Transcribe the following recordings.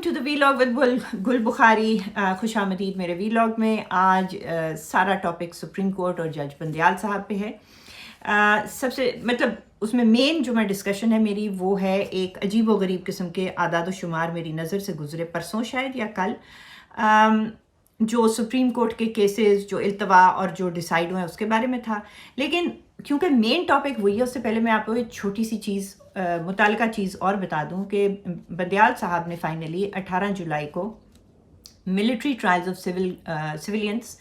To the vlog with गुल बुखारी। खुश आमदीद मेरे वीलॉग में। आज सारा टॉपिक सुप्रीम कोर्ट और जज बंदयाल साहब पे है। सबसे मतलब उसमें मेन जो मैं डिस्कशन है मेरी वो है एक अजीब व गरीब किस्म के आदाद शुमार मेरी नज़र से गुजरे परसों शायद या कल, जो सुप्रीम कोर्ट के केसेस जो इल्तवा और जो डिसाइड हुए उसके बारे में था। लेकिन क्योंकि मेन टॉपिक वही है, उससे पहले मैं आपको एक छोटी सी चीज़ मुतालिका चीज़ और बता दूं कि बंदयाल साहब ने फाइनली 18 जुलाई को मिलिट्री ट्रायल्स ऑफ सिविलियंस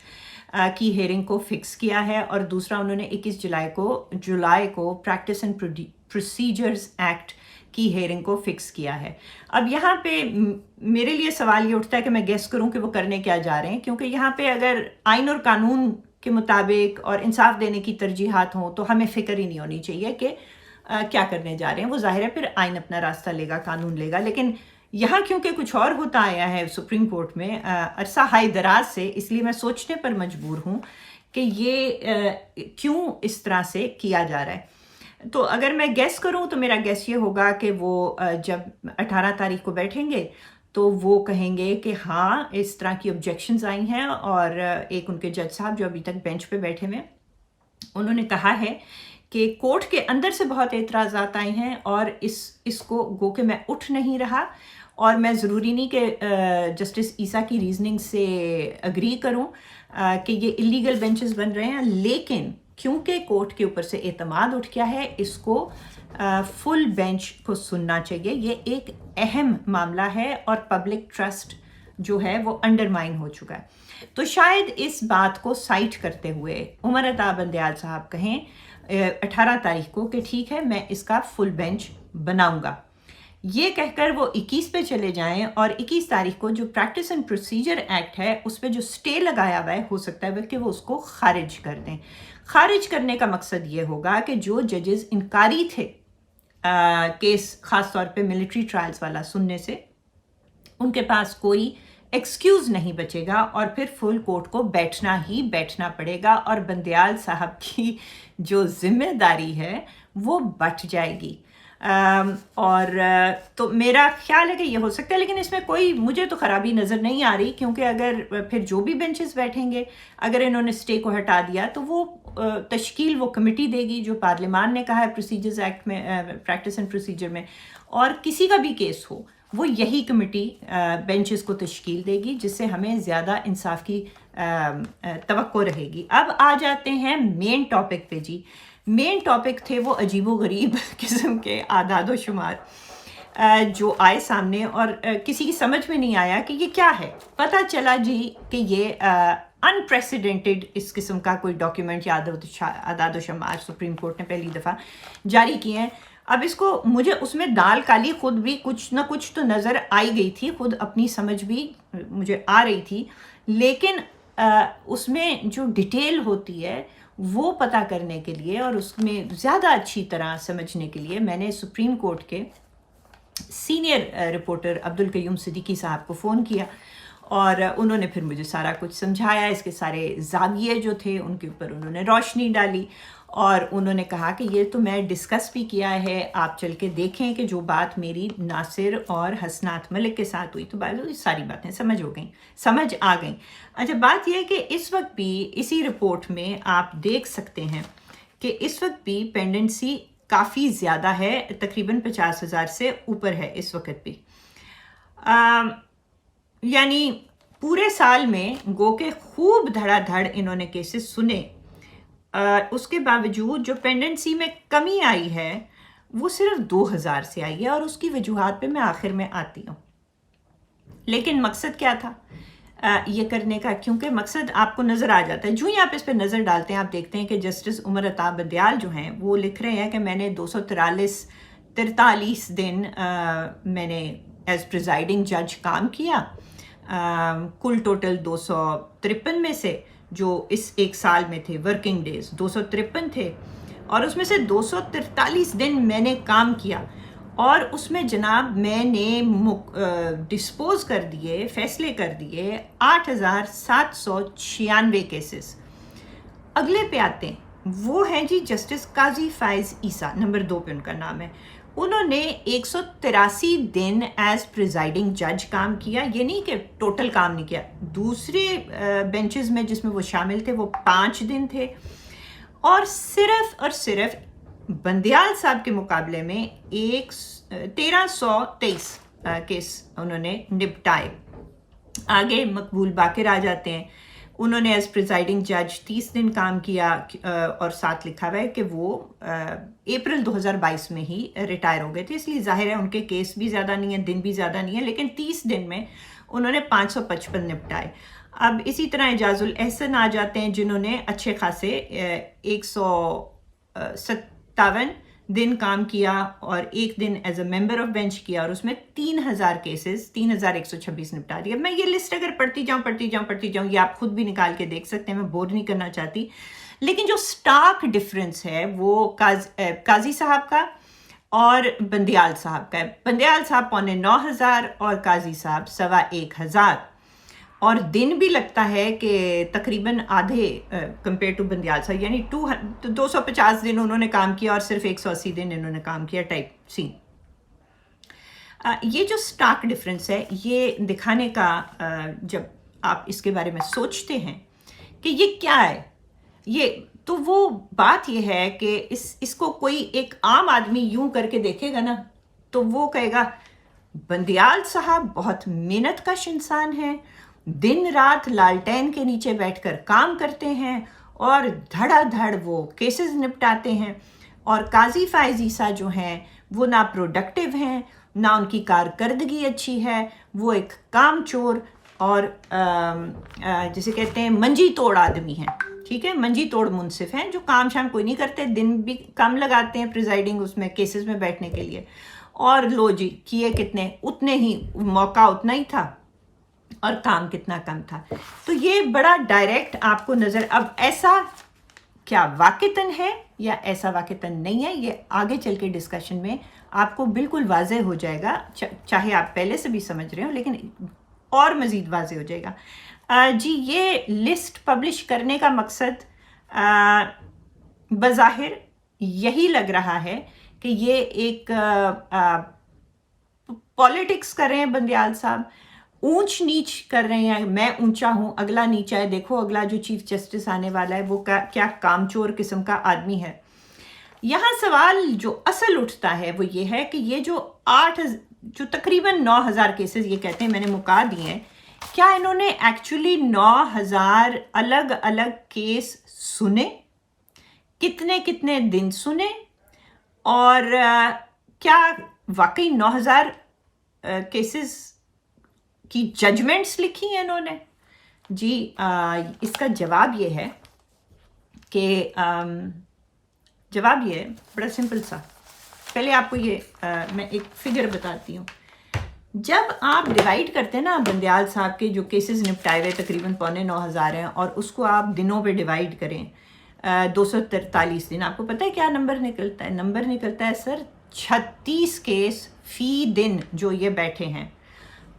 की हेयरिंग को फिक्स किया है, और दूसरा उन्होंने 21 जुलाई को प्रैक्टिस एंड प्रोसीजर्स एक्ट की हेयरिंग को फिक्स किया है। अब यहाँ पे मेरे लिए सवाल ये उठता है कि मैं गेस करूँ कि वो करने क्या जा रहे हैं, क्योंकि यहाँ पे अगर आइन और कानून के मुताबिक और इंसाफ देने की तरजीहात हों तो हमें फ़िक्र ही नहीं होनी चाहिए कि क्या करने जा रहे हैं। वो जाहिर है फिर आइन अपना रास्ता लेगा, कानून लेगा। लेकिन यहाँ क्योंकि कुछ और होता आया है सुप्रीम कोर्ट में अरसा हाई दराज से, इसलिए मैं सोचने पर मजबूर हूँ कि ये क्यों इस तरह से किया जा रहा है। तो अगर मैं गेस करूँ तो मेरा गेस ये होगा कि वो जब 18 तारीख को बैठेंगे तो वो कहेंगे कि हाँ इस तरह की ऑब्जेक्शंस आई हैं, और एक उनके जज साहब जो अभी तक बेंच पे बैठे हुए उन्होंने कहा है कि कोर्ट के अंदर से बहुत एतराज़ात आए हैं और इसको गो के मैं उठ नहीं रहा, और मैं ज़रूरी नहीं कि जस्टिस ईसा की रीजनिंग से अग्री करूं कि ये इलीगल बेंचेस बन रहे हैं, लेकिन क्योंकि कोर्ट के ऊपर से एतमाद उठ गया है इसको फुल बेंच को सुनना चाहिए। ये एक अहम मामला है और पब्लिक ट्रस्ट जो है वो अंडरमाइन हो चुका है। तो शायद इस बात को साइट करते हुए उमर अता बंदयाल साहब कहें 18 तारीख को कि ठीक है मैं इसका फुल बेंच बनाऊंगा। ये कहकर वो 21 पे चले जाएं और 21 तारीख को जो प्रैक्टिस एंड प्रोसीजर एक्ट है उस पर जो स्टे लगाया हुआ है हो सकता है कि वो उसको खारिज कर दें। खारिज करने का मकसद ये होगा कि जो जजेस इनकारी थे केस ख़ास तौर पे मिलिट्री ट्रायल्स वाला सुनने से, उनके पास कोई एक्सक्यूज़ नहीं बचेगा और फिर फुल कोर्ट को बैठना ही बैठना पड़ेगा, और बंदयाल साहब की जो जिम्मेदारी है वो बढ़ जाएगी। और तो मेरा ख्याल है कि ये हो सकता है, लेकिन इसमें कोई मुझे तो ख़राबी नज़र नहीं आ रही, क्योंकि अगर फिर जो भी बेंचेस बैठेंगे अगर इन्होंने स्टे को हटा दिया तो वो तश्कील वो कमेटी देगी जो पार्लियामान ने कहा है प्रोसीजर्स एक्ट में, प्रैक्टिस एंड प्रोसीजर में, और किसी का भी केस हो वो यही कमेटी बेंचेस को तश्कील देगी, जिससे हमें ज़्यादा इंसाफ की तवक्को रहेगी। अब आ जाते हैं मेन टॉपिक पे जी। मेन टॉपिक थे वो अजीबो गरीब किस्म के आदाद शुमार जो आए सामने, और किसी की समझ में नहीं आया कि ये क्या है। पता चला जी कि ये अनप्रेसिडेंटेड इस किस्म का कोई डॉक्यूमेंट या आदाद शुमार सुप्रीम कोर्ट ने पहली दफ़ा जारी किए हैं। अब इसको मुझे उसमें दाल काली खुद भी कुछ ना कुछ तो नज़र आई गई थी, खुद अपनी समझ भी मुझे आ रही थी, लेकिन उसमें जो डिटेल होती है वो पता करने के लिए और उसमें ज़्यादा अच्छी तरह समझने के लिए मैंने सुप्रीम कोर्ट के सीनियर रिपोर्टर अब्दुल कयूम सिद्दीकी साहब को फ़ोन किया, और उन्होंने फिर मुझे सारा कुछ समझाया। इसके सारे ज़ाविये जो थे उनके ऊपर उन्होंने रोशनी डाली, और उन्होंने कहा कि ये तो मैं डिस्कस भी किया है, आप चल के देखें कि जो बात मेरी नासिर और हसनात मलिक के साथ हुई तो सारी बातें समझ आ गई। अच्छा, बात यह है कि इस वक्त भी इसी रिपोर्ट में आप देख सकते हैं कि इस वक्त भी पेंडेंसी काफ़ी ज़्यादा है, तकरीबन 50,000 से ऊपर है इस वक्त भी। यानी पूरे साल में गो के खूब धड़ाधड़ इन्होंने केसेस सुने, उसके बावजूद जो पेंडेंसी में कमी आई है वो सिर्फ 2000 से आई है, और उसकी वजूहात पे मैं आखिर में आती हूँ। लेकिन मकसद क्या था ये करने का, क्योंकि मकसद आपको नज़र आ जाता है जो ही आप इस पर नज़र डालते हैं। आप देखते हैं कि जस्टिस उमर अता बंदयाल जो हैं वो लिख रहे हैं कि मैंने 243 दिन मैंने एज प्रिजाइडिंग जज काम किया। कुल टोटल 253 में से जो इस एक साल में थे वर्किंग डेज 253 थे, और उसमें से 243 दिन मैंने काम किया, और उसमें जनाब मैंने डिस्पोज कर दिए, फैसले कर दिए 8,796 केसेस। अगले पे आते हैं, वो हैं जी जस्टिस काजी फायज ईसा, नंबर 2 पे उनका नाम है। उन्होंने 183 दिन एज प्रिजाइडिंग जज काम किया। ये नहीं कि टोटल काम नहीं किया, दूसरे बेंचेस में जिसमें वो शामिल थे वो 5 दिन थे, और सिर्फ बंदियाल साहब के मुकाबले में 1323 केस उन्होंने निपटाए। आगे मकबूल बाकिर आ जाते हैं, उन्होंने एज प्रिजाइडिंग जज 30 दिन काम किया, और साथ लिखा हुआ है कि वो अप्रैल 2022 में ही रिटायर हो गए थे, इसलिए जाहिर है उनके केस भी ज़्यादा नहीं है, दिन भी ज़्यादा नहीं है, लेकिन 30 दिन में उन्होंने 555 निपटाए। अब इसी तरह एजाजुल एहसन आ जाते हैं, जिन्होंने अच्छे खासे 157 दिन काम किया और 1 दिन as a member of bench किया, और उसमें 3000 केसेस 3126 निपटा दिए। मैं ये लिस्ट अगर पढ़ती जाऊँ, ये आप खुद भी निकाल के देख सकते हैं, मैं बोर नहीं करना चाहती, लेकिन जो स्टार्क डिफरेंस है वो काजी साहब का और बंदियाल साहब का है। बंदियाल साहब 9,500 और काजी साहब 1,1500, और दिन भी लगता है कि तकरीबन आधे कंपेयर टू बंदियाल साहब, यानी 250 दिन उन्होंने काम किया और सिर्फ 180 दिन इन्होंने काम किया, टाइप सी। ये जो स्टार्क डिफरेंस है, ये दिखाने का जब आप इसके बारे में सोचते हैं कि ये क्या है, ये तो वो बात ये है कि इसको कोई एक आम आदमी यूं करके देखेगा ना, तो वो कहेगा बंदियाल साहब बहुत मेहनतकश इंसान हैं, दिन रात लालटेन के नीचे बैठकर काम करते हैं और धड़ाधड़ वो केसेस निपटाते हैं, और काजी फायज ईसा जो हैं वो ना प्रोडक्टिव हैं, ना उनकी कारकर्दगी अच्छी है, वो एक कामचोर और जिसे कहते हैं मंजी तोड़ आदमी हैं, ठीक है, मंजी तोड़ मुनसिफ हैं, जो काम शाम कोई नहीं करते, दिन भी कम लगाते हैं प्रिजाइडिंग उसमें केसेस में बैठने के लिए, और लो जी किए कितने, उतने ही मौका उतना ही था और काम कितना कम था। तो ये बड़ा डायरेक्ट आपको नज़र, अब ऐसा क्या वाक़तन है या ऐसा वाक़तन नहीं है, ये आगे चल के डिस्कशन में आपको बिल्कुल वाज़े हो जाएगा, चाहे आप पहले से भी समझ रहे हो, लेकिन और मज़ीद वाज़े हो जाएगा। जी ये लिस्ट पब्लिश करने का मकसद बज़ाहिर यही लग रहा है कि ये एक पॉलिटिक्स कर रहे हैं बंदियाल साहब, ऊंच नीच कर रहे हैं, मैं ऊंचा हूं अगला नीचा है, देखो अगला जो चीफ जस्टिस आने वाला है वो क्या कामचोर किस्म का आदमी है। यहाँ सवाल जो असल उठता है वो ये है कि ये जो तकरीबन 9,000 केसेस ये कहते हैं मैंने मुका दिए हैं, क्या इन्होंने एक्चुअली 9,000 अलग अलग केस सुने, कितने कितने दिन सुने, और क्या वाकई 9,000 केसेस की जजमेंट्स लिखी हैं इन्होंने? जी इसका जवाब ये है कि जवाब ये है बड़ा सिंपल सा। पहले आपको ये मैं एक फिगर बताती हूँ। जब आप डिवाइड करते हैं ना बंदियाल साहब के जो केसेस निपटाए हुए तकरीबन 9,500 हैं, और उसको आप दिनों पे डिवाइड करें 243 दिन, आपको पता है क्या नंबर निकलता है? नंबर निकलता है सर 36 केस फी दिन जो ये बैठे हैं।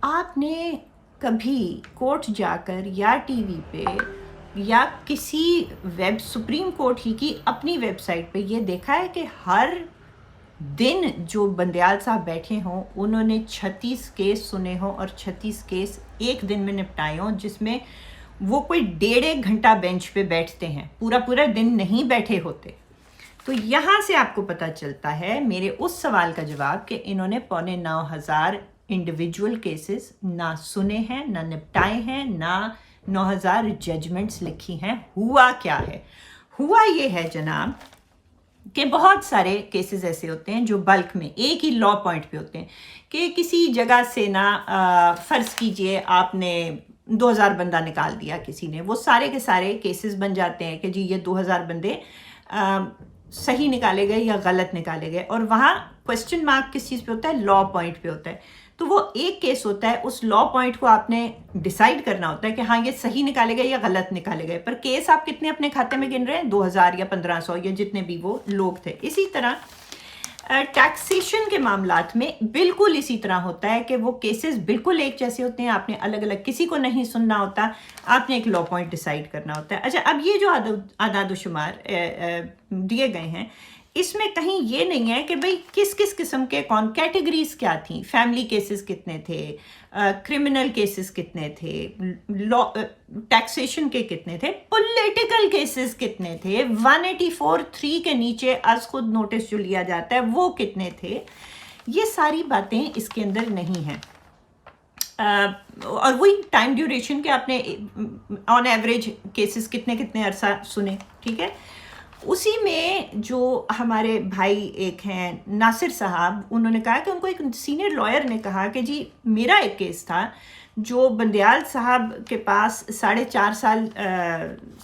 आपने कभी कोर्ट जाकर या टीवी पे या किसी सुप्रीम कोर्ट ही की अपनी वेबसाइट पे ये देखा है कि हर दिन जो बंदियाल साहब बैठे हों उन्होंने 36 केस सुने हों और 36 केस एक दिन में निपटाए हों, जिसमें वो कोई 1.5 घंटा बेंच पे बैठते हैं, पूरा दिन नहीं बैठे होते। तो यहाँ से आपको पता चलता है मेरे उस सवाल का जवाब कि इन्होंने 9,500 इंडिविजुअल केसेस ना सुने हैं, ना निपटाए हैं, ना 9,000 जजमेंट्स लिखी हैं। हुआ क्या है? हुआ ये है जनाब कि बहुत सारे केसेस ऐसे होते हैं जो बल्क में एक ही लॉ पॉइंट पे होते हैं कि किसी जगह से ना फ़र्ज़ कीजिए आपने 2,000 बंदा निकाल दिया किसी ने, वो सारे के सारे केसेस बन जाते हैं कि जी ये 2,000 बंदे सही निकाले गए या गलत निकाले गए, और वहाँ क्वेश्चन मार्क किस चीज़ पे होता है? लॉ पॉइंट पे होता है। तो वो एक केस होता है, उस लॉ पॉइंट को आपने डिसाइड करना होता है कि हाँ ये सही निकाले गए या गलत निकाले गए, पर केस आप कितने अपने खाते में गिन रहे हैं? 2,000 या 1,500 या जितने भी वो लोग थे। इसी तरह टैक्सेशन के मामलात में बिल्कुल इसी तरह होता है कि वो केसेस बिल्कुल एक जैसे होते हैं, आपने अलग अलग किसी को नहीं सुनना होता, आपने एक लॉ पॉइंट डिसाइड करना होता है। अच्छा, अब ये जो आदाद शुमार दिए गए हैं, इसमें कहीं ये नहीं है कि भाई किस किस किस्म के कौन कैटेगरीज क्या थी, फैमिली केसेस कितने थे, क्रिमिनल केसेस कितने थे, लॉ टैक्सेशन के कितने थे, पॉलिटिकल केसेस कितने थे, 184(3) के नीचे आज खुद नोटिस जो लिया जाता है वो कितने थे, ये सारी बातें इसके अंदर नहीं हैं। और वही टाइम ड्यूरेशन के आपने ऑन एवरेज केसेस कितने कितने अरसा सुने, ठीक है। उसी में जो हमारे भाई एक हैं नासिर साहब, उन्होंने कहा कि उनको एक सीनियर लॉयर ने कहा कि जी मेरा एक केस था जो बंदयाल साहब के पास 4.5 साल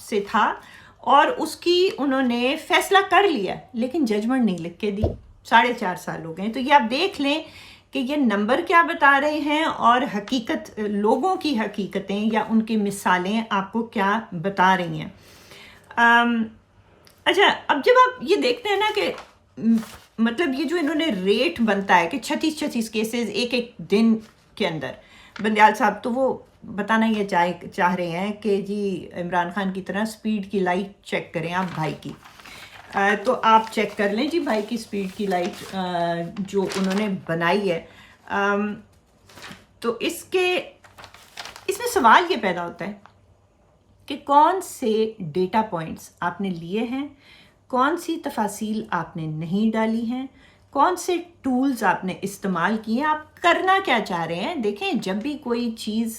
से था और उसकी उन्होंने फैसला कर लिया लेकिन जजमेंट नहीं लिख के दी, 4.5 साल हो गए। तो ये आप देख लें कि ये नंबर क्या बता रहे हैं और हकीकत, लोगों की हकीकतें या उनकी मिसालें आपको क्या बता रही हैं। अच्छा, अब जब आप ये देखते हैं ना कि मतलब ये जो इन्होंने रेट बनता है कि 36 केसेस एक दिन के अंदर, बंदयाल साहब तो वो बताना ये चाह रहे हैं कि जी इमरान खान की तरह स्पीड की लाइट चेक करें आप भाई की। तो आप चेक कर लें जी भाई की स्पीड की लाइट जो उन्होंने बनाई है। तो इसमें सवाल ये पैदा होता है कि कौन से डेटा पॉइंट्स आपने लिए हैं, कौन सी तफासील आपने नहीं डाली हैं, कौन से टूल्स आपने इस्तेमाल किए, आप करना क्या चाह रहे हैं। देखें, जब भी कोई चीज़,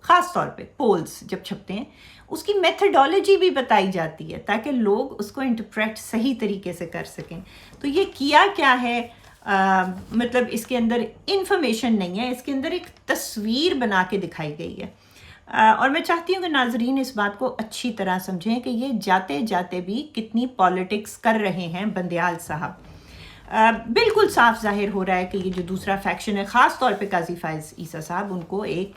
ख़ास तौर पे पोल्स जब छपते हैं, उसकी मेथडोलॉजी भी बताई जाती है ताकि लोग उसको इंटरप्रेट सही तरीके से कर सकें। तो ये किया क्या है, मतलब इसके अंदर इंफॉर्मेशन नहीं है, इसके अंदर एक तस्वीर बना के दिखाई गई है। और मैं चाहती हूँ कि नाजरीन इस बात को अच्छी तरह समझें कि ये जाते जाते भी कितनी पॉलिटिक्स कर रहे हैं बंदयाल साहब। बिल्कुल साफ जाहिर हो रहा है कि ये जो दूसरा फैक्शन है, ख़ास तौर पे काजी फाइज ईसा साहब, उनको एक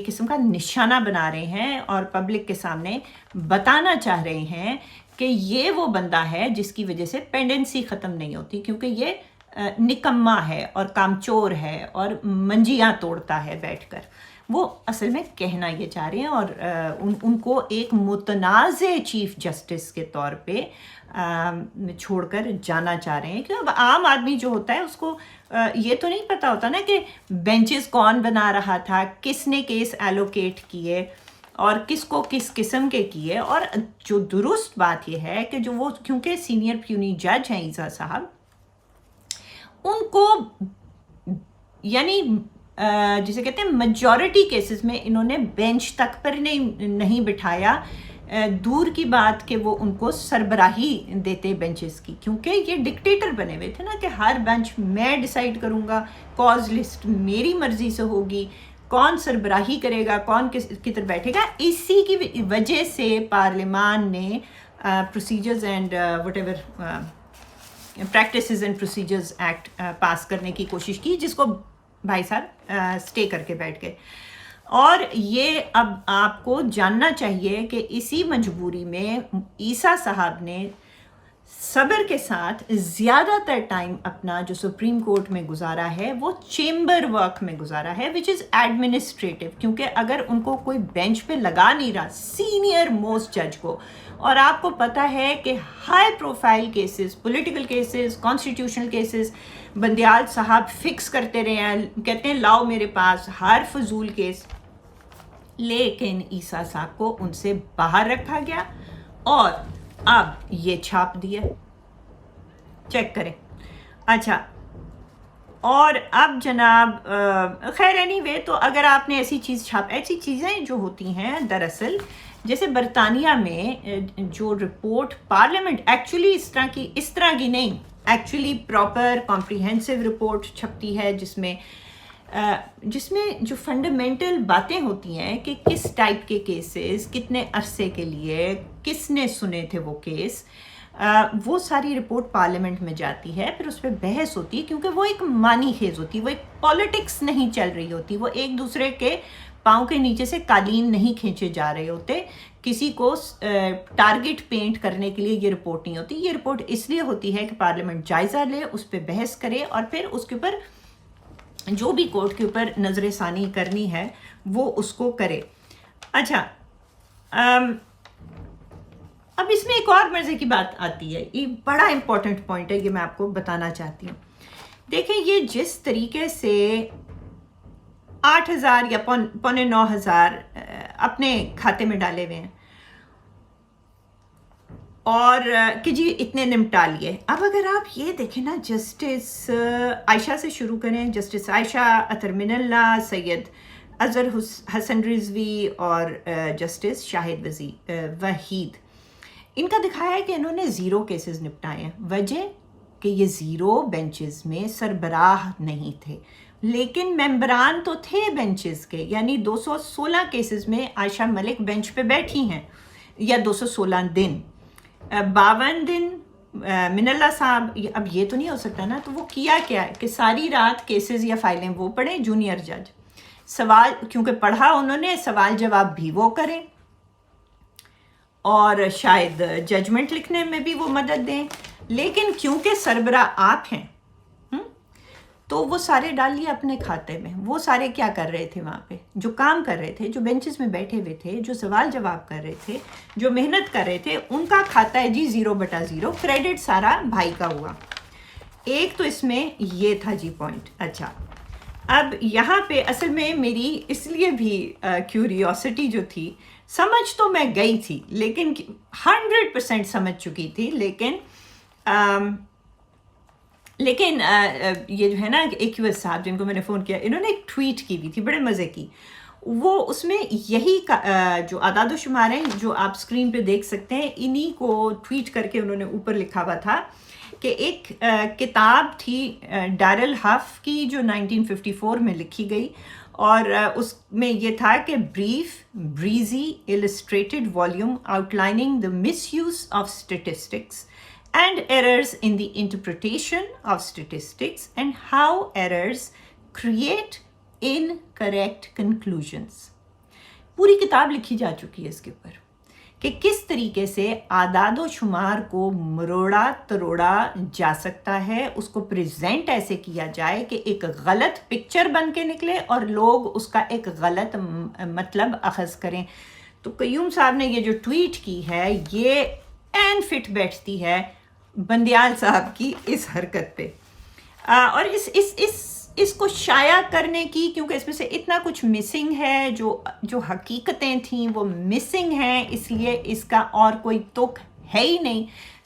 किस्म का निशाना बना रहे हैं और पब्लिक के सामने बताना चाह रहे हैं कि ये वो बंदा है जिसकी वजह से पेंडेंसी ख़त्म नहीं होती, क्योंकि ये निकम्मा है और कामचोर है और मंजियाँ तोड़ता है बैठकर। वो असल में कहना ये चाह रहे हैं और उनको एक मुतनाज़े चीफ जस्टिस के तौर पे छोड़कर जाना चाह रहे हैं। क्योंकि अब आम आदमी जो होता है उसको ये तो नहीं पता होता ना कि बेंचेस कौन बना रहा था, किसने केस एलोकेट किए और किसको किस किस्म के किए। और जो दुरुस्त बात यह है कि जो वो, क्योंकि सीनियर प्यूनी जज हैं ईसा साहब, उनको यानी जिसे कहते हैं मेजॉरिटी केसेस में इन्होंने बेंच तक पर नहीं बिठाया। दूर की बात कि वो उनको सरबराही देते बेंचेस की, क्योंकि ये डिक्टेटर बने हुए थे ना कि हर बेंच मैं डिसाइड करूँगा, कॉज लिस्ट मेरी मर्जी से होगी, कौन सरबराही करेगा, कौन किधर बैठेगा। इसी की वजह से पार्लियामान ने procedures and whatever practices and procedures act पास करने की कोशिश की, जिसको भाई साहब स्टे करके बैठ गए। और ये अब आपको जानना चाहिए कि इसी मजबूरी में ईसा साहब ने सब्र के साथ ज़्यादातर टाइम अपना जो सुप्रीम कोर्ट में गुजारा है वो चेम्बर वर्क में गुजारा है, विच इज़ एडमिनिस्ट्रेटिव। क्योंकि अगर उनको कोई बेंच पे लगा नहीं रहा सीनियर मोस्ट जज को, और आपको पता है कि high profile cases, political cases, constitutional cases Bandial साहब फिक्स करते रहे हैं, कहते हैं लाओ मेरे पास हर फजूल केस, लेकिन ईसा साहब को उनसे बाहर रखा गया और अब ये छाप दिया, चेक करें। अच्छा, और अब जनाब खैर एनीवे, तो अगर आपने ऐसी चीज़ें जो होती हैं, दरअसल जैसे बरतानिया में जो रिपोर्ट पार्लियामेंट एक्चुअली इस तरह की नहीं, एक्चुअली प्रॉपर कॉम्प्रिहेंसिव रिपोर्ट छपती है जिसमें जो फंडामेंटल बातें होती हैं कि किस टाइप के केसेस, कितने अरसे के लिए, किसने सुने थे वो केस, वो सारी रिपोर्ट पार्लियामेंट में जाती है, फिर उस पर बहस होती है, क्योंकि वो एक मानी खेज होती है, वो एक पॉलिटिक्स नहीं चल रही होती, वो एक दूसरे के पाँव के नीचे से कालीन नहीं खींचे जा रहे होते, किसी को टारगेट पेंट करने के लिए ये रिपोर्ट नहीं होती। ये रिपोर्ट इसलिए होती है कि पार्लियामेंट जायज़ा ले, उस पर बहस करे और फिर उसके ऊपर जो भी कोर्ट के ऊपर नजर सानी करनी है वो उसको करे। अच्छा, اب اس میں ایک اور مزے کی بات آتی ہے، یہ بڑا امپورٹنٹ پوائنٹ ہے، یہ میں آپ کو بتانا چاہتی ہوں. دیکھیں یہ جس طریقے سے 8,000 یا 9,500 اپنے کھاتے میں ڈالے ہوئے ہیں اور کہ جی اتنے نمٹا لیے. اب اگر آپ یہ دیکھیں نا، جسٹس عائشہ سے شروع کریں، جسٹس عائشہ، اطہر من اللہ، سید اظہر حسن رضوی اور جسٹس شاہد وحید، ان کا دکھایا ہے کہ انہوں نے 0 کیسز نپٹائے ہیں. وجہ کہ یہ 0 بینچز میں سربراہ نہیں تھے، لیکن ممبران تو تھے بینچز کے. یعنی 216 کیسز میں عائشہ ملک بینچ پہ بیٹھی ہیں، یا 216 دن، 52 دن من اللہ صاحب. اب یہ تو نہیں ہو سکتا نا، تو وہ کیا کیا ہے کہ ساری رات کیسز یا فائلیں وہ پڑھیں، جونیئر جج سوال، کیونکہ پڑھا انہوں نے، سوال جواب بھی وہ کریں، اور شاید ججمنٹ لکھنے میں بھی وہ مدد دیں. لیکن کیونکہ سربراہ آپ ہیں تو وہ سارے ڈال لیے اپنے کھاتے میں. وہ سارے کیا کر رہے تھے وہاں پہ؟ جو کام کر رہے تھے، جو بینچز میں بیٹھے ہوئے تھے، جو سوال جواب کر رہے تھے، جو محنت کر رہے تھے، ان کا کھاتا ہے جی 0/0. کریڈٹ سارا بھائی کا ہوا. ایک تو اس میں یہ تھا جی پوائنٹ. اچھا، اب یہاں پہ اصل میں میری اس لیے بھی کیوریوسٹی جو تھی، سمجھ تو میں گئی تھی لیکن 100% سمجھ چکی تھی، لیکن یہ جو ہے نا ایک صاحب جن کو میں نے فون کیا، انہوں نے ایک ٹویٹ کی ہوئی تھی بڑے مزے کی. وہ اس میں یہی جو اعداد و شمار ہیں جو آپ اسکرین پہ دیکھ سکتے ہیں، انہی کو ٹویٹ کر کے انہوں نے اوپر لکھا ہوا تھا کہ ایک کتاب تھی ڈیرل ہف کی جو 1954 میں لکھی گئی، اور اس میں یہ تھا کہ brief بریزی illustrated volume outlining the misuse of statistics and errors in the interpretation of statistics and how errors create incorrect conclusions. پوری کتاب لکھی جا چکی ہے اس کے اوپر کہ کس طریقے سے اعداد و شمار کو مروڑا تروڑا جا سکتا ہے، اس کو پریزنٹ ایسے کیا جائے کہ ایک غلط پکچر بن کے نکلے اور لوگ اس کا ایک غلط مطلب اخذ کریں. تو قیوم صاحب نے یہ جو ٹویٹ کی ہے، یہ این فٹ بیٹھتی ہے بندیال صاحب کی اس حرکت پہ، اور اس کو شائع کرنے کی، کیونکہ اس میں سے اتنا کچھ مسنگ ہے، جو حقیقتیں تھیں وہ مسنگ ہیں، اس لیے اس کا اور کوئی تک ہے ہی نہیں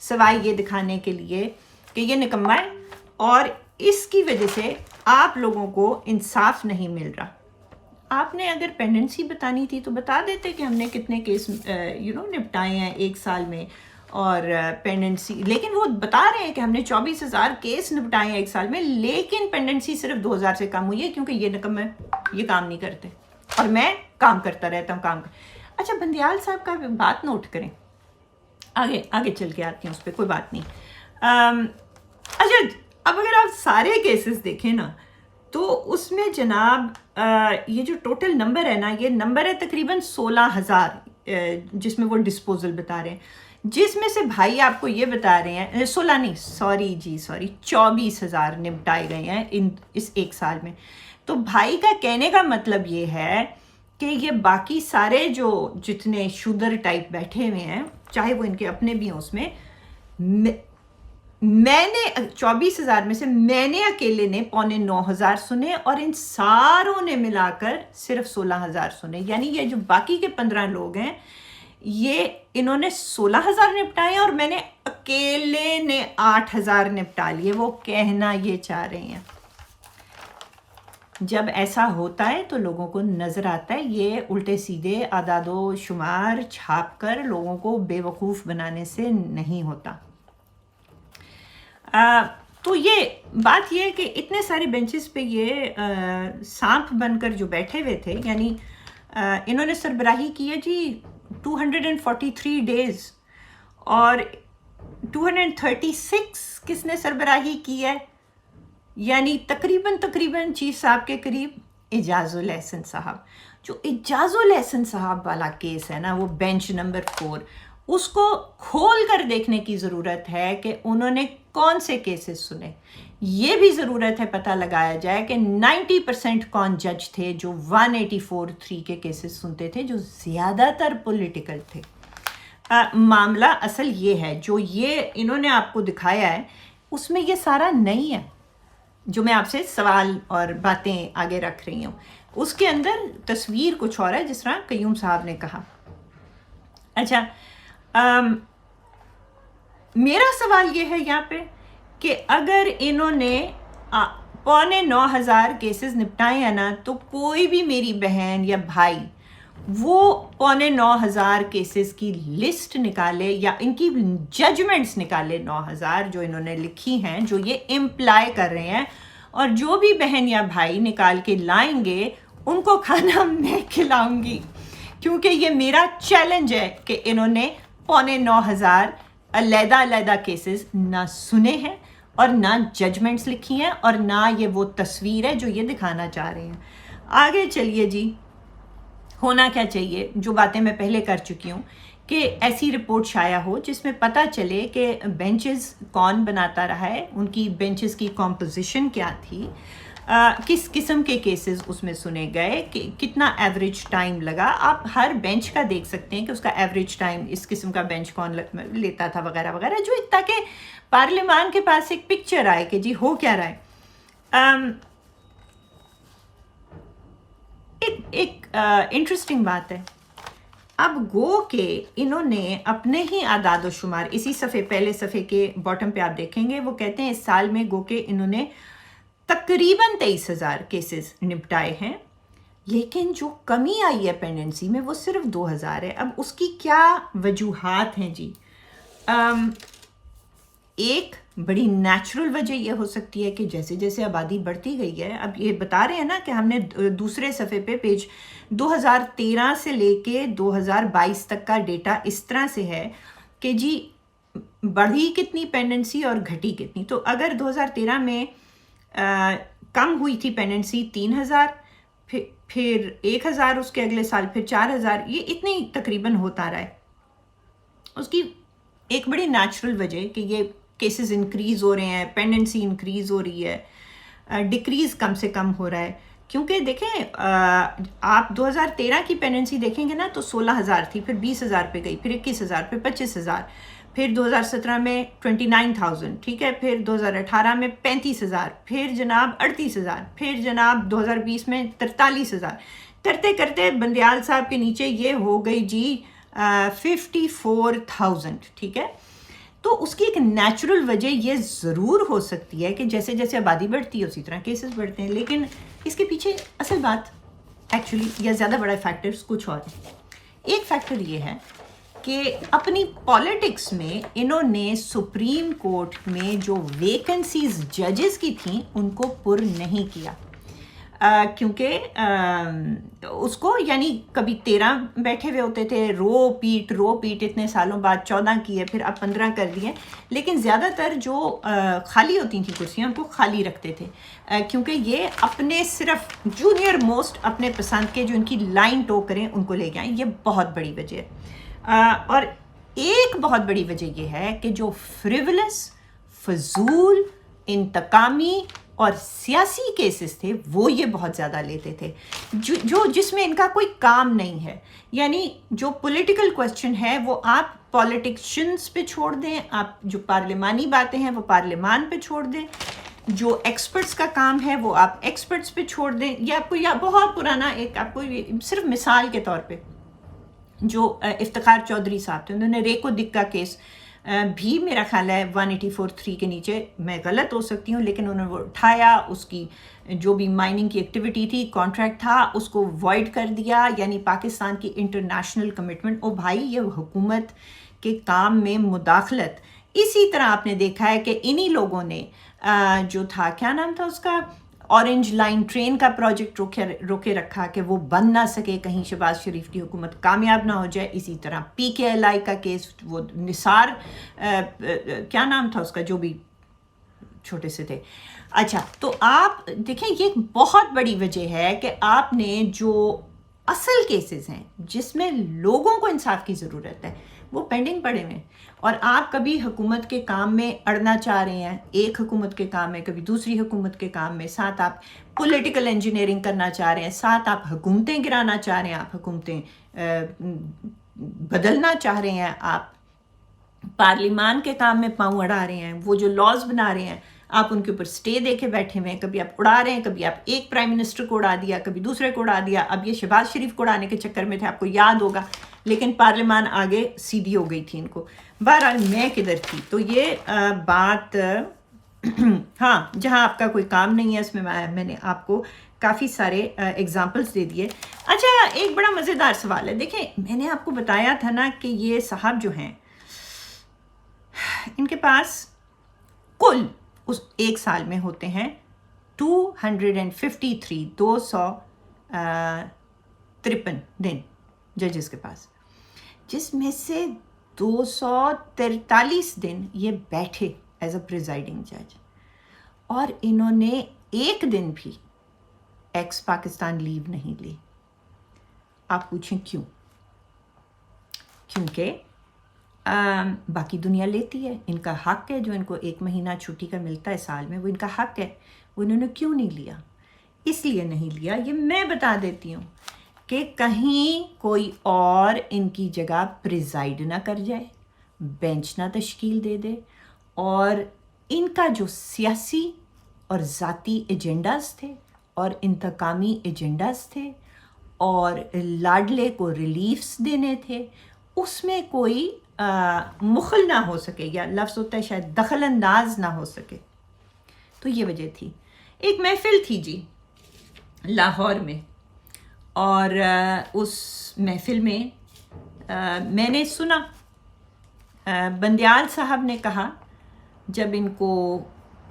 سوائے یہ دکھانے کے لیے کہ یہ نکما ہے، اور اس کی وجہ سے آپ لوگوں کو انصاف نہیں مل رہا. آپ نے اگر پینڈنسی بتانی تھی تو بتا دیتے کہ ہم نے کتنے کیس نپٹائے ہیں 1 سال میں، اور پینڈنسی، لیکن وہ بتا رہے ہیں کہ ہم نے 24,000 کیس نپٹائے ہیں 1 سال میں، لیکن پینڈنسی صرف 2,000 سے کم ہوئی ہے، کیونکہ یہ نکم یہ کام نہیں کرتے اور میں کام کرتا رہتا ہوں اچھا، بندیال صاحب کا بات نوٹ کریں، آگے چل کے آتی ہیں اس پہ، کوئی بات نہیں. اچھا، اب اگر آپ سارے کیسز دیکھیں نا تو اس میں جناب یہ جو ٹوٹل نمبر ہے نا، یہ نمبر ہے تقریباً 16,000، جس میں وہ ڈسپوزل بتا رہے ہیں، جس میں سے بھائی آپ کو یہ بتا رہے ہیں 16 نہیں، سوری 24,000 نمٹائے گئے ہیں اس 1 سال میں. تو بھائی کا کہنے کا مطلب یہ ہے کہ یہ باقی سارے جو جتنے شودر ٹائپ بیٹھے ہوئے ہیں، چاہے وہ ان کے اپنے بھی ہوں، اس میں میں نے 24,000 میں سے میں نے اکیلے نے 9,500 سنے، اور ان ساروں نے ملا کر صرف 16,000 سنے. یعنی یہ جو باقی کے 15 لوگ ہیں، یہ انہوں نے 16,000 نپٹائے اور میں نے اکیلے نے 8,000 نپٹا لیے. وہ کہنا یہ چاہ رہے ہیں. جب ایسا ہوتا ہے تو لوگوں کو نظر آتا ہے یہ الٹے سیدھے اعداد و شمار چھاپ کر لوگوں کو بے وقوف بنانے سے نہیں ہوتا. تو یہ بات یہ ہے کہ اتنے سارے بینچز پہ یہ سانپ بن کر جو بیٹھے ہوئے تھے، یعنی انہوں نے سربراہی کی ہے جی 243 ڈیز، اور 236 کس نے سربراہی کی ہے، یعنی تقریباً چیف صاحب کے قریب اعجاز الاحسن صاحب. جو اعجاز الاحسن صاحب والا کیس ہے نا، وہ بینچ نمبر 4، اس کو کھول کر دیکھنے کی ضرورت ہے کہ انہوں نے کون سے کیسز سنے. یہ بھی ضرورت ہے پتہ لگایا جائے کہ 90% کون جج تھے جو 184(3) کے کیسز سنتے تھے، جو زیادہ تر پولیٹیکل تھے. معاملہ اصل یہ ہے، جو یہ انہوں نے آپ کو دکھایا ہے اس میں یہ سارا نہیں ہے جو میں آپ سے سوال اور باتیں آگے رکھ رہی ہوں، اس کے اندر تصویر کچھ اور ہے، جس طرح قیوم صاحب نے کہا۔ اچھا، میرا سوال یہ ہے یہاں پہ کہ اگر انہوں نے 9,500 کیسز نپٹائے ہیں نا، تو کوئی بھی میری بہن یا بھائی وہ 9,500 کیسز کی لسٹ نکالے یا ان کی ججمنٹس نکالے، 9,000 جو انہوں نے لکھی ہیں، جو یہ امپلائی کر رہے ہیں، اور جو بھی بہن یا بھائی نکال کے لائیں گے ان کو کھانا میں کھلاؤں گی، کیونکہ یہ میرا چیلنج ہے کہ انہوں نے 9,500 علیحدہ کیسز نہ سنے ہیں اور نہ ججمنٹس لکھی ہیں اور نہ یہ وہ تصویر ہے جو یہ دکھانا چاہ رہے ہیں۔ آگے چلیے جی، ہونا کیا چاہیے، جو باتیں میں پہلے کر چکی ہوں، کہ ایسی رپورٹ شائع ہو جس میں پتہ چلے کہ بینچز کون بناتا رہا ہے، ان کی بینچز کی کمپوزیشن کیا تھی، کس قسم کے کیسز اس میں سنے گئے، کتنا ایوریج ٹائم لگا۔ آپ ہر بینچ کا دیکھ سکتے ہیں کہ اس کا ایوریج ٹائم، اس قسم کا بینچ کون لیتا تھا، وغیرہ وغیرہ، جو تاکہ پارلیمان کے پاس ایک پکچر آئے کہ جی ہو کیا رہا ہے۔ ایک انٹرسٹنگ بات ہے، اب گو کہ انہوں نے اپنے ہی اعداد و شمار اسی صفحے، پہلے صفحے کے باٹم پہ آپ دیکھیں گے، وہ کہتے ہیں اس سال میں گو کہ انہوں نے تقریباً 23,000 کیسز نپٹائے ہیں، لیکن جو کمی آئی ہے پینڈنسی میں وہ صرف 2,000 ہے۔ اب اس کی کیا وجوہات ہیں جی؟ ایک بڑی نیچرل وجہ یہ ہو سکتی ہے کہ جیسے جیسے آبادی بڑھتی گئی ہے، اب یہ بتا رہے ہیں نا کہ ہم نے دوسرے صفحے پہ پیج 2013 سے لے کے 2022 تک کا ڈیٹا اس طرح سے ہے کہ جی بڑھی کتنی پینڈنسی اور گھٹی کتنی۔ تو اگر 2013 میں کم ہوئی تھی پینڈنسی 3,000، پھر 1,000 اس کے اگلے سال، پھر 4,000، یہ اتنی تقریباً ہوتا رہا ہے۔ اس کی ایک بڑی نیچرل وجہ کہ یہ کیسز انکریز ہو رہے ہیں، پینڈنسی انکریز ہو رہی ہے، ڈکریز کم سے کم ہو رہا ہے، کیونکہ دیکھیں آپ 2013 کی پینڈنسی دیکھیں گے نا تو 16,000 تھی، پھر 20,000 پہ گئی، پھر 21,000، پھر 25,000، پھر 2017 میں 29,000، ٹھیک ہے، پھر 2018 میں 35,000، پھر جناب 38,000، پھر جناب 2020 میں 43,000، کرتے کرتے بندیال صاحب کے نیچے یہ ہو گئی جی 54,000، ٹھیک ہے۔ تو اس کی ایک نیچرل وجہ یہ ضرور ہو سکتی ہے کہ جیسے جیسے آبادی بڑھتی ہے اسی طرح کیسز بڑھتے ہیں، لیکن اس کے پیچھے اصل بات ایکچولی یا زیادہ بڑا فیکٹرز کچھ اور ہے۔ ایک فیکٹر یہ ہے کہ اپنی پالیٹکس میں انہوں نے سپریم کورٹ میں جو ویکنسیز ججز کی تھیں ان کو پر نہیں کیا، کیونکہ اس کو یعنی کبھی 13 بیٹھے ہوئے ہوتے تھے، رو پیٹ اتنے سالوں بعد 14 کیے، پھر اب 15 کر دیے، لیکن زیادہ تر جو خالی ہوتی تھیں کرسیاں ان کو خالی رکھتے تھے، کیونکہ یہ اپنے صرف جونیئر موسٹ اپنے پسند کے جو ان کی لائن ٹو کریں ان کو لے کے آئیں۔ یہ بہت بڑی وجہ ہے۔ اور ایک بہت بڑی وجہ یہ ہے کہ جو فریولس، فضول، انتقامی اور سیاسی کیسز تھے وہ یہ بہت زیادہ لیتے تھے، جس میں ان کا کوئی کام نہیں ہے، یعنی جو پولیٹیکل کوسچن ہے وہ آپ پولیٹیشنز پہ چھوڑ دیں، آپ جو پارلیمانی باتیں ہیں وہ پارلیمان پہ چھوڑ دیں، جو ایکسپرٹس کا کام ہے وہ آپ ایکسپرٹس پہ چھوڑ دیں۔ یہ آپ کو یا بہت پرانا ایک آپ کو صرف مثال کے طور پہ جو افتخار چودھری صاحب تھے، انہوں نے ریکو دک کا کیس بھی میرا خیال ہے 184(3) کے نیچے، میں غلط ہو سکتی ہوں، لیکن انہوں نے وہ اٹھایا، اس کی جو بھی مائننگ کی ایکٹیویٹی تھی، کانٹریکٹ تھا، اس کو وائڈ کر دیا، یعنی پاکستان کی انٹرنیشنل کمٹمنٹ۔ او بھائی، یہ حکومت کے کام میں مداخلت۔ اسی طرح آپ نے دیکھا ہے کہ انہی لوگوں نے جو تھا، کیا نام تھا اس کا، اورنج لائن ٹرین کا پروجیکٹ روکے رکھا کہ وہ بن نہ سکے، کہیں شہباز شریف کی حکومت کامیاب نہ ہو جائے۔ اسی طرح PKLI کا کیس، وہ نثار کیا نام تھا اس کا، جو بھی چھوٹے سے تھے۔ اچھا، تو آپ دیکھیں یہ ایک بہت بڑی وجہ ہے کہ آپ نے جو اصل کیسز ہیں جس میں لوگوں کو انصاف کی ضرورت ہے وہ پینڈنگ پڑے ہوئے ہیں، اور آپ کبھی حکومت کے کام میں اڑنا چاہ رہے ہیں، ایک حکومت کے کام میں، کبھی دوسری حکومت کے کام میں، ساتھ آپ پولیٹیکل انجینئرنگ کرنا چاہ رہے ہیں، ساتھ آپ حکومتیں گرانا چاہ رہے ہیں، آپ حکومتیں बदलना चाह रहे हैं, आप पार्लिमान के काम में पाँव अड़ा रहे हैं, वो जो लॉज बना रहे हैं आप उनके ऊपर स्टे दे के बैठे हुए हैं, कभी आप उड़ा रहे हैं, कभी आप एक प्राइम मिनिस्टर को उड़ा दिया, कभी दूसरे को उड़ा दिया, अब ये शहबाज शरीफ को उड़ाने के चक्कर में थे, आपको याद होगा, लेकिन पार्लिमान आगे सीधी हो गई थी इनको। बहरहाल मैं किधर थी, तो ये बात हाँ, जहाँ आपका कोई काम नहीं है इसमें मैंने आपको काफ़ी सारे एग्जाम्पल्स दे दिए। अच्छा, एक बड़ा मज़ेदार सवाल है, देखें मैंने आपको बताया था ना कि ये साहब जो हैं इनके पास कुल उस एक साल में होते हैं 253 दिन जजेस के पास, जिसमें से 243 दिन ये बैठे एज अ प्रिजाइडिंग जज, और इन्होंने एक दिन भी एक्स पाकिस्तान लीव नहीं ली। आप पूछें क्यों? क्योंकि बाकी दुनिया लेती है, इनका हक है, जो इनको एक महीना छुट्टी का मिलता है साल में, वो इनका हक है। वो इन्होंने क्यों नहीं लिया? इसलिए नहीं लिया, ये मैं बता देती हूँ, कि कहीं कोई और इनकी जगह प्रिजाइड ना कर जाए, बेंच ना तश्कील दे दे, और इनका जो सियासी और ज़ाती एजेंडास थे और इंतकामी एजेंडास थे और लाडले को रिलीफ्स देने थे, उसमें कोई मुखल ना हो सके, या लफ्ज़ होता है शायद दखल अंदाज ना हो सके। तो ये वजह थी। एक महफ़िल थी जी लाहौर में, और उस महफ़िल में मैंने सुना बंदयाल साहब ने कहा, जब इनको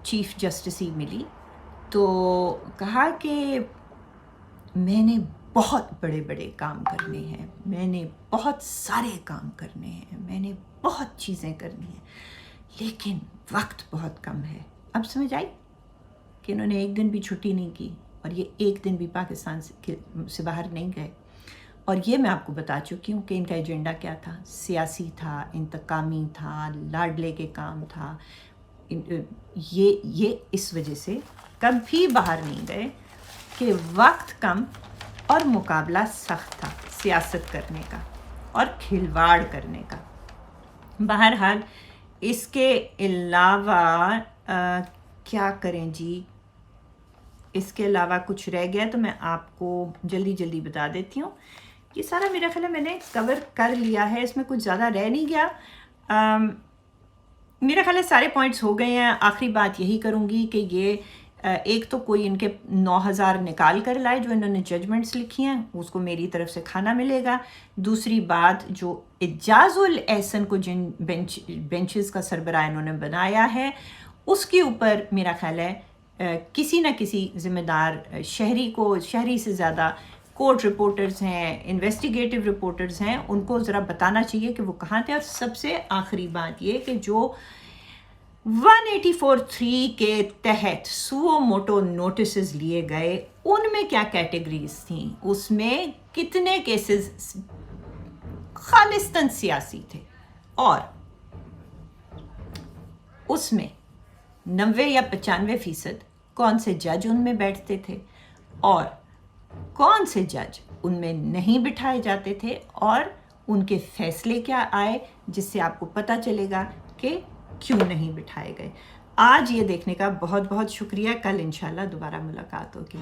चीफ़ जस्टिस मिली तो कहा कि मैंने बहुत बड़े बड़े काम करने हैं, मैंने बहुत सारे काम करने हैं, मैंने बहुत चीज़ें करनी हैं, लेकिन वक्त बहुत कम है। अब समझ आई कि इन्होंने एक दिन भी छुट्टी नहीं की, और ये एक दिन भी पाकिस्तान से बाहर नहीं गए। और ये मैं आपको बता चुकी हूँ कि इनका एजेंडा क्या था, सियासी था, इंतकामी था, लाडले के काम था। ये इस वजह से कभी बाहर नहीं गए कि वक्त कम और मुकाबला सख्त था सियासत करने का और खिलवाड़ करने का। बहरहाल इसके अलावा क्या करें जी, इसके अलावा कुछ रह गया तो मैं आपको जल्दी जल्दी बता देती हूँ। ये सारा मेरा ख्याल है मैंने कवर कर लिया है, इसमें कुछ ज़्यादा रह नहीं गया। मेरा ख्याल है सारे पॉइंट्स हो गए हैं। आखिरी बात यही करूँगी कि ये एक तो कोई इनके 9000 निकाल कर लाए जो इन्होंने जजमेंट्स लिखी हैं, उसको मेरी तरफ से खाना मिलेगा। दूसरी बात, जो एजाजुल एहसन को जिन बेंचेस का सरबराह इन्होंने बनाया है, उसके ऊपर मेरा ख्याल है किसी न किसी ज़िम्मेदार शहरी से ज़्यादा कोर्ट रिपोर्टर्स हैं, इन्वेस्टिगेटिव रिपोर्टर्स हैं, उनको ज़रा बताना चाहिए कि वो कहाँ थे। और सबसे आखिरी बात ये कि जो 184(3) के तहत सुओ मोटो नोटिस लिए गए, उनमें क्या कैटेगरीज थी, उसमें कितने केसेस खालिस्तन सियासी थे, और उसमें 90 या 95% कौन से जज उनमें बैठते थे और कौन से जज उनमें नहीं बिठाए जाते थे, और उनके फैसले क्या आए, जिससे आपको पता चलेगा कि क्यों नहीं बिठाए गए। आज ये देखने का बहुत बहुत शुक्रिया। कल इंशाल्लाह दोबारा मुलाकात होगी।